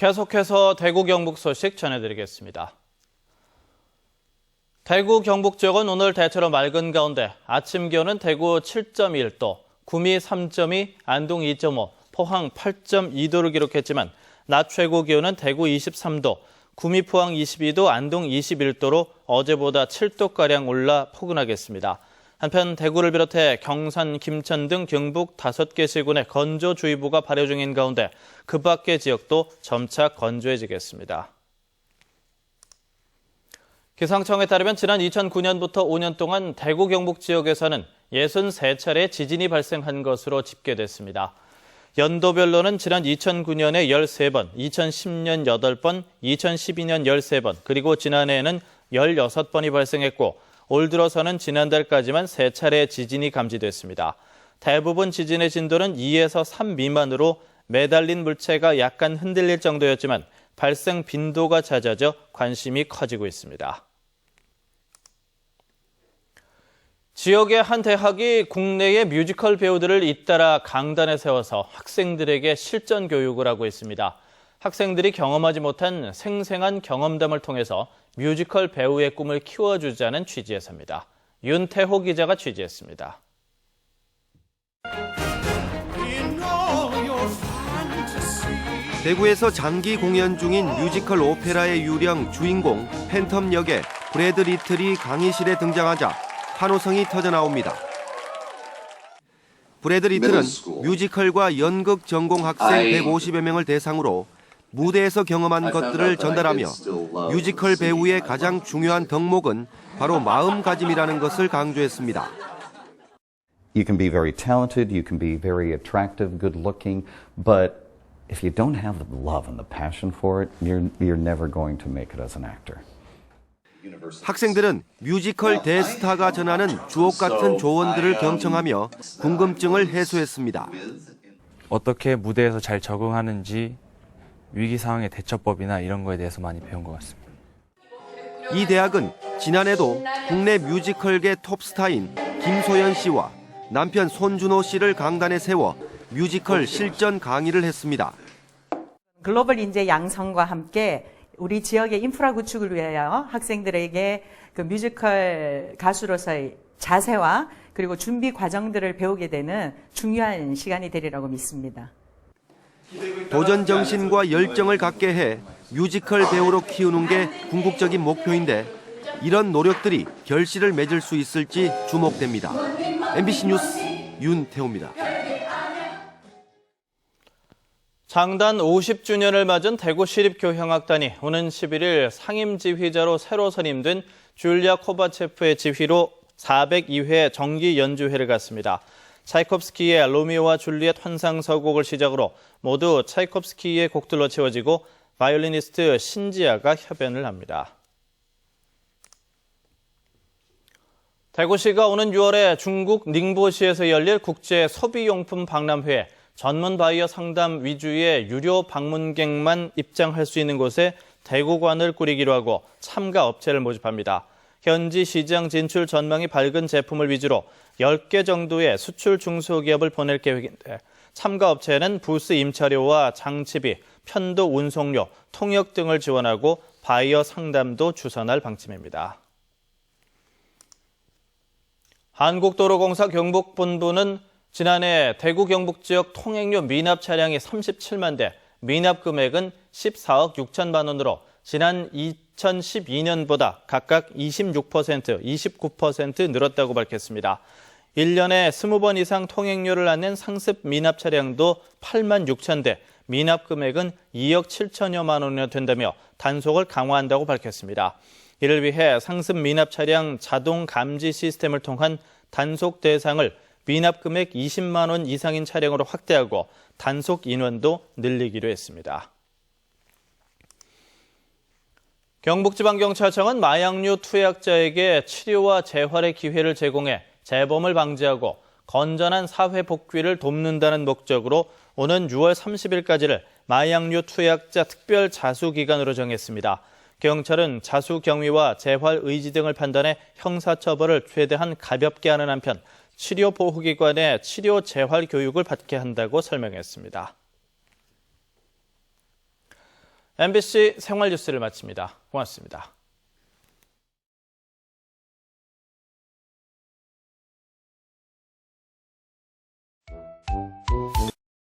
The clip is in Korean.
계속해서 대구 경북 소식 전해드리겠습니다. 대구 경북 지역은 오늘 대체로 맑은 가운데 아침 기온은 대구 7.1도, 구미 3.2, 안동 2.5, 포항 8.2도를 기록했지만 낮 최고 기온은 대구 23도, 구미 포항 22도, 안동 21도로 어제보다 7도가량 올라 포근하겠습니다. 한편 대구를 비롯해 경산, 김천 등 경북 5개 시군에 건조주의보가 발효 중인 가운데 그 밖의 지역도 점차 건조해지겠습니다. 기상청에 따르면 지난 2009년부터 5년 동안 대구 경북 지역에서는 63차례 지진이 발생한 것으로 집계됐습니다. 연도별로는 지난 2009년에 13번, 2010년 8번, 2012년 13번, 그리고 지난해에는 16번이 발생했고 올 들어서는 지난달까지만 3차례 지진이 감지됐습니다. 대부분 지진의 진도는 2에서 3 미만으로 매달린 물체가 약간 흔들릴 정도였지만 발생 빈도가 잦아져 관심이 커지고 있습니다. 지역의 한 대학이 국내의 뮤지컬 배우들을 잇따라 강단에 세워서 학생들에게 실전 교육을 하고 있습니다. 학생들이 경험하지 못한 생생한 경험담을 통해서 뮤지컬 배우의 꿈을 키워주자는 취지에서입니다. 윤태호 기자가 취재했습니다. 대구에서 장기 공연 중인 뮤지컬 오페라의 유령 주인공 팬텀 역의 브래드 리틀이 강의실에 등장하자 환호성이 터져나옵니다. 브래드 리틀은 뮤지컬과 연극 전공 학생 150여 명을 대상으로 무대에서 경험한 것들을 전달하며 뮤지컬 배우의 가장 중요한 덕목은 바로 마음가짐이라는 것을 강조했습니다. You can be very talented, you can be very attractive, good looking, but if you don't have the love and the passion for it, you're never going to make it as an actor. 학생들은 뮤지컬 대스타가 전하는 주옥 같은 조언들을 경청하며 궁금증을 해소했습니다. 어떻게 무대에서 잘 적응하는지 위기 상황의 대처법이나 이런 거에 대해서 많이 배운 것 같습니다. 이 대학은 지난해도 국내 뮤지컬계 톱스타인 김소연 씨와 남편 손준호 씨를 강단에 세워 뮤지컬 실전 강의를 했습니다. 글로벌 인재 양성과 함께 우리 지역의 인프라 구축을 위하여 학생들에게 그 뮤지컬 가수로서의 자세와 그리고 준비 과정들을 배우게 되는 중요한 시간이 되리라고 믿습니다. 도전 정신과 열정을 갖게 해 뮤지컬 배우로 키우는 게 궁극적인 목표인데 이런 노력들이 결실을 맺을 수 있을지 주목됩니다. MBC 뉴스 윤태호입니다. 창단 50주년을 맞은 대구시립교향악단이 오는 11일 상임지휘자로 새로 선임된 줄리아 코바체프의 지휘로 402회 정기 연주회를 갖습니다. 차이콥스키의 로미오와 줄리엣 환상서곡을 시작으로 모두 차이콥스키의 곡들로 채워지고 바이올리니스트 신지아가 협연을 합니다. 대구시가 오는 6월에 중국 닝보시에서 열릴 국제 소비용품 박람회에 전문 바이어 상담 위주의 유료 방문객만 입장할 수 있는 곳에 대구관을 꾸리기로 하고 참가 업체를 모집합니다. 현지 시장 진출 전망이 밝은 제품을 위주로 10개 정도의 수출 중소기업을 보낼 계획인데 참가 업체는 부스 임차료와 장치비, 편도 운송료, 통역 등을 지원하고 바이어 상담도 주선할 방침입니다. 한국도로공사 경북본부는 지난해 대구 경북 지역 통행료 미납 차량이 37만 대, 미납 금액은 14억 6천만 원으로 지난 2012년보다 각각 26%, 29% 늘었다고 밝혔습니다. 1년에 20번 이상 통행료를 안낸 상습 미납 차량도 8만 6천 대, 미납 금액은 2억 7천여만 원이나 된다며 단속을 강화한다고 밝혔습니다. 이를 위해 상습 미납 차량 자동 감지 시스템을 통한 단속 대상을 미납 금액 20만 원 이상인 차량으로 확대하고 단속 인원도 늘리기로 했습니다. 경북지방경찰청은 마약류 투약자에게 치료와 재활의 기회를 제공해 재범을 방지하고 건전한 사회 복귀를 돕는다는 목적으로 오는 6월 30일까지를 마약류 투약자 특별 자수 기간으로 정했습니다. 경찰은 자수 경위와 재활 의지 등을 판단해 형사처벌을 최대한 가볍게 하는 한편 치료보호기관의 치료 재활 교육을 받게 한다고 설명했습니다. MBC 생활뉴스를 마칩니다. 고맙습니다.